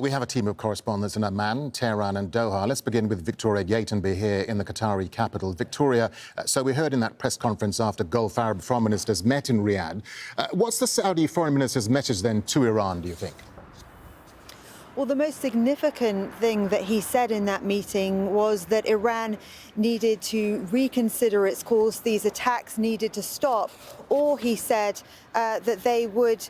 We have a team of correspondents in Amman, Tehran and Doha. Let's begin with Victoria Gatenby here in the Qatari capital. Victoria, so we heard in that press conference after Gulf Arab foreign ministers met in Riyadh. What's the Saudi foreign minister's message then to Iran, do you think? Well, the most significant thing that he said in that meeting was that Iran needed to reconsider its course, these attacks needed to stop, or he said that they would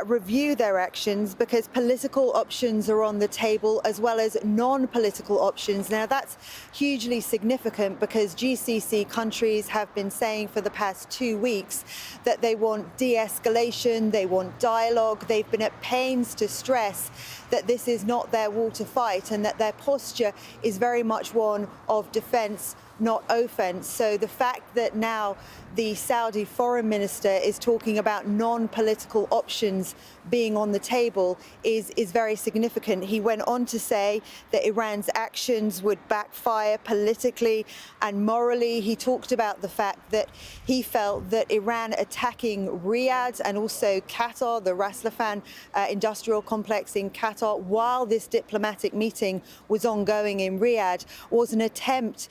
review their actions because political options are on the table as well as non-political options. Now, that's hugely significant because GCC countries have been saying for the past 2 weeks that they want de-escalation, they want dialogue. They've been at pains to stress that this is not their war to fight and that their posture is very much one of defense, not offense. So the fact that now the Saudi foreign minister is talking about non-political options being on the table is very significant. He went on to say that Iran's actions would backfire politically and morally. He talked about the fact that he felt that Iran attacking Riyadh and also Qatar, the Ras Laffan industrial complex in Qatar, while this diplomatic meeting was ongoing in Riyadh, was an attempt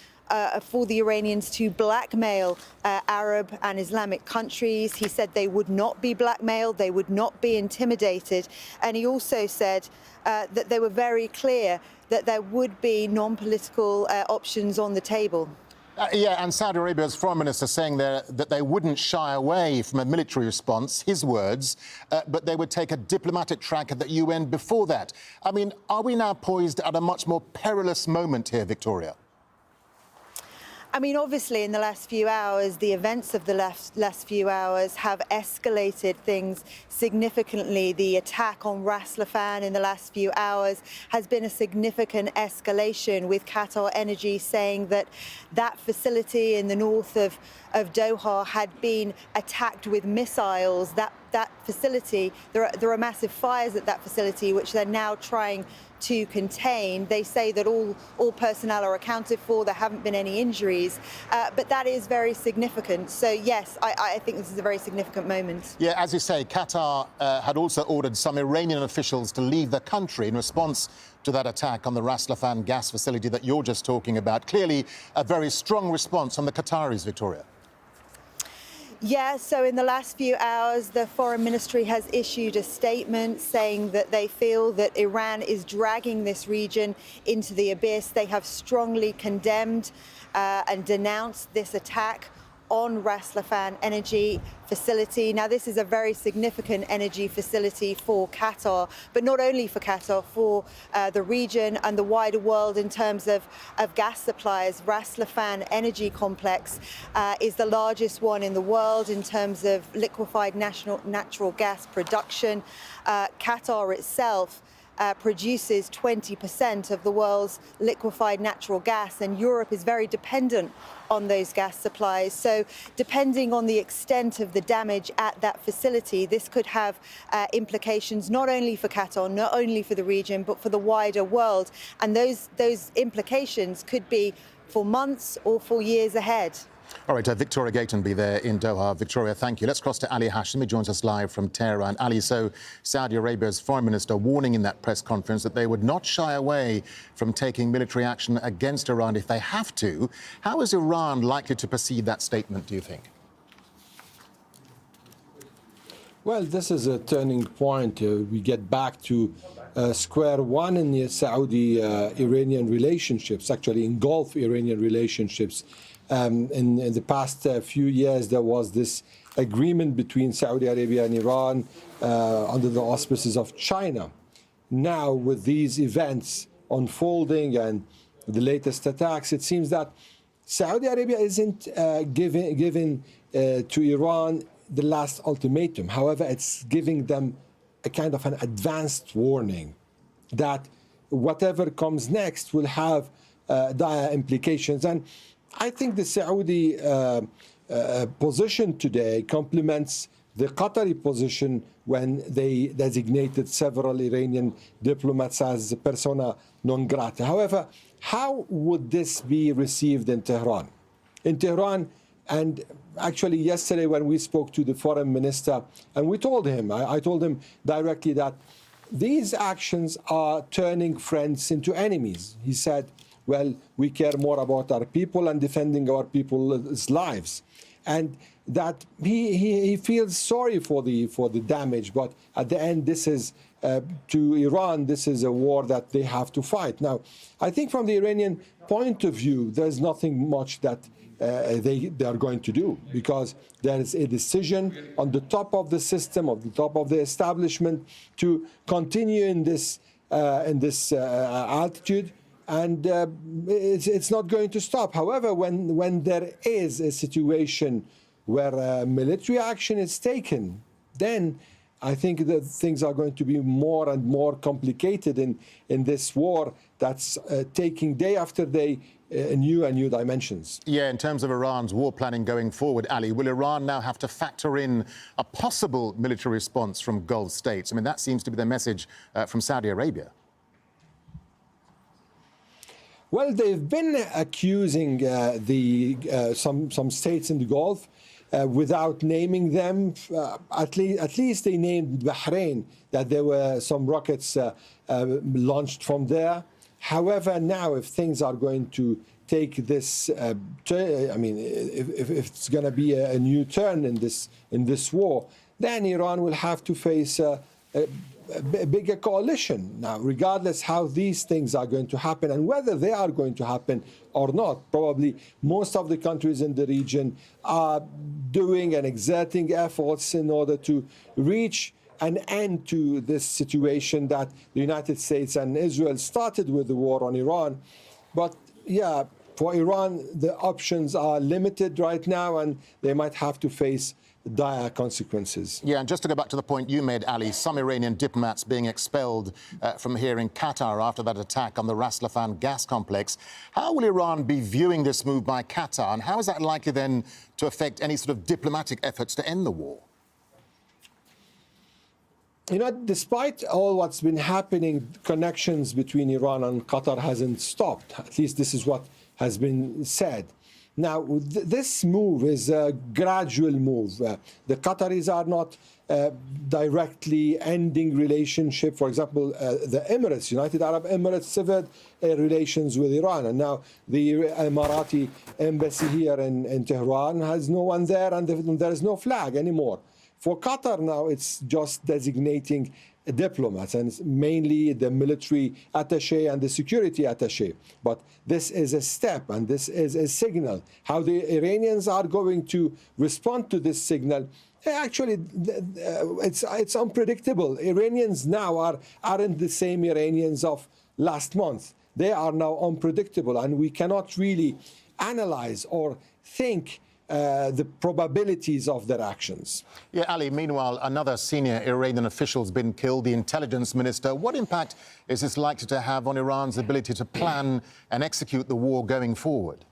for the Iranians to blackmail Arab and Islamic countries. He said they would not be blackmailed, they would not be intimidated. And he also said that they were very clear that there would be non-political options on the table. Yeah, and Saudi Arabia's foreign minister saying there that they wouldn't shy away from a military response, his words, but they would take a diplomatic track at the UN before that. I mean, are we now poised at a much more perilous moment here, Victoria? I mean, obviously, in the last few hours, the events of the last few hours have escalated things significantly. The attack on Ras Laffan in the last few hours has been a significant escalation, with Qatar Energy saying that that facility in the north of Doha had been attacked with missiles. That facility, there are massive fires at that facility, which they're now trying to contain. They say that all personnel are accounted for. There haven't been any injuries, but that is very significant. So yes, I think this is a very significant moment. Yeah, as you say, Qatar had also ordered some Iranian officials to leave the country in response to that attack on the Ras Laffan gas facility that you're just talking about. Clearly, a very strong response from the Qataris, Victoria. Yeah, so in the last few hours, the Foreign Ministry has issued a statement saying that they feel that Iran is dragging this region into the abyss. They have strongly condemned and denounced this attack on Ras Laffan energy facility. Now, this is a very significant energy facility for Qatar, but not only for Qatar, for the region and the wider world in terms of gas supplies. Ras Laffan energy complex is the largest one in the world in terms of liquefied natural gas production. Qatar itself produces 20% of the world's liquefied natural gas, and Europe is very dependent on those gas supplies. So depending on the extent of the damage at that facility, this could have implications not only for Qatar, not only for the region, but for the wider world. And those implications could be for months or for years ahead. All right, Victoria Gatenby there in Doha. Victoria, thank you. Let's cross to Ali Hashem. He joins us live from Tehran. Ali, so Saudi Arabia's foreign minister warning in that press conference that they would not shy away from taking military action against Iran if they have to. How is Iran likely to perceive that statement, do you think? Well, this is a turning point. We get back to square one in the Saudi-Iranian relationships, actually in Gulf Iranian relationships. In the past few years, there was this agreement between Saudi Arabia and Iran under the auspices of China. Now, with these events unfolding and the latest attacks, it seems that Saudi Arabia isn't giving to Iran the last ultimatum. However, it's giving them a kind of an advanced warning that whatever comes next will have dire implications. And I think the Saudi position today complements the Qatari position when they designated several Iranian diplomats as persona non grata. However, how would this be received in Tehran? In Tehran, and actually yesterday when we spoke to the foreign minister, and we told him, I told him directly that these actions are turning friends into enemies. He said, well, we care more about our people and defending our people's lives. And that he feels sorry for the damage, but at the end, this is to Iran, this is a war that they have to fight. Now, I think from the Iranian point of view, there's nothing much that they are going to do, because there is a decision on the top of the system, on the top of the establishment, to continue in this altitude, and it's not going to stop. However, when there is a situation where military action is taken, then I think that things are going to be more and more complicated in this war that's taking day after day new and new dimensions. Yeah, in terms of Iran's war planning going forward, Ali, will Iran now have to factor in a possible military response from Gulf states? I mean, that seems to be the message from Saudi Arabia. Well, they've been accusing some states in the Gulf without naming them. At least they named Bahrain, that there were some rockets launched from there. However, now if things are going to take this, I mean, if it's going to be a new turn in this war, then Iran will have to face a bigger coalition. Now, regardless how these things are going to happen and whether they are going to happen or not, probably most of the countries in the region are doing and exerting efforts in order to reach an end to this situation that the United States and Israel started with the war on Iran. But yeah, for Iran, the options are limited right now, and they might have to face dire consequences. Yeah, and just to go back to the point you made, Ali, some Iranian diplomats being expelled from here in Qatar after that attack on the Ras Laffan gas complex. How will Iran be viewing this move by Qatar, and how is that likely then to affect any sort of diplomatic efforts to end the war? You know, despite all what's been happening, connections between Iran and Qatar hasn't stopped. At least this is what has been said. Now, this move is a gradual move. The Qataris are not directly ending relationship. For example, the Emirates, United Arab Emirates, severed relations with Iran. And now the Emirati embassy here in Tehran has no one there, and there is no flag anymore. For Qatar now, it's just designating diplomats, and it's mainly the military attaché and the security attaché. But this is a step, and this is a signal. How the Iranians are going to respond to this signal, actually, it's unpredictable. Iranians now aren't the same Iranians of last month. They are now unpredictable, and we cannot really analyze or think the probabilities of their actions. Yeah, Ali, meanwhile, another senior Iranian official's been killed, the intelligence minister. What impact is this likely to have on Iran's ability to plan and execute the war going forward?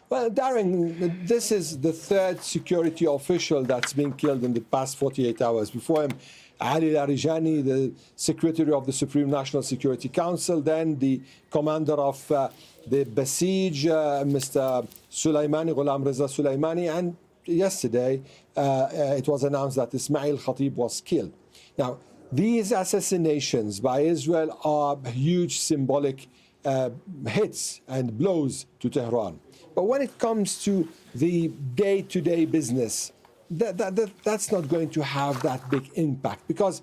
Well, Darren, this is the third security official that's been killed in the past 48 hours. Before him, Ali Larijani, the Secretary of the Supreme National Security Council, then the commander of the Basij, Mr. Soleimani, Ghulam Reza Soleimani, and yesterday it was announced that Ismail Khatib was killed. Now, these assassinations by Israel are huge symbolic hits and blows to Tehran. But when it comes to the day-to-day business, that's not going to have that big impact, because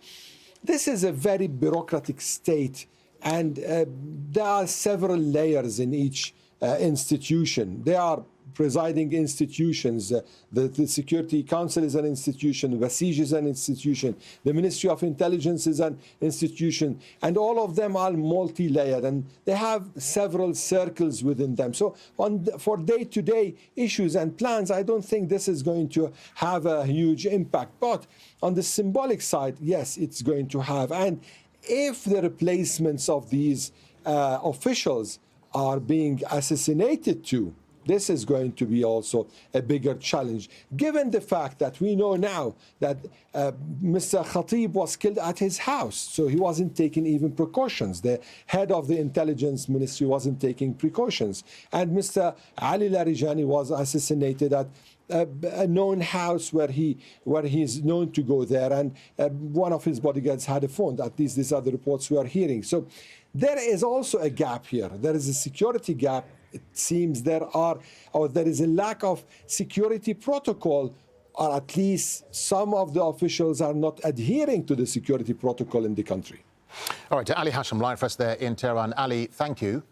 this is a very bureaucratic state, and there are several layers in each institution. There are presiding institutions. The Security Council is an institution, Basij is an institution, the Ministry of Intelligence is an institution, and all of them are multi-layered, and they have several circles within them. So for day-to-day issues and plans, I don't think this is going to have a huge impact. But on the symbolic side, yes, it's going to have. And if the replacements of these officials are being assassinated too, this is going to be also a bigger challenge, given the fact that we know now that Mr. Khatib was killed at his house, so he wasn't taking even precautions. The head of the intelligence ministry wasn't taking precautions. And Mr. Ali Larijani was assassinated at a known house where he's known to go there, and one of his bodyguards had a phone. At least these are the reports we are hearing. So there is also a gap here. There is a security gap. It seems there is a lack of security protocol, or at least some of the officials are not adhering to the security protocol in the country. All right, to Ali Hashem, live for us there in Tehran. Ali, thank you.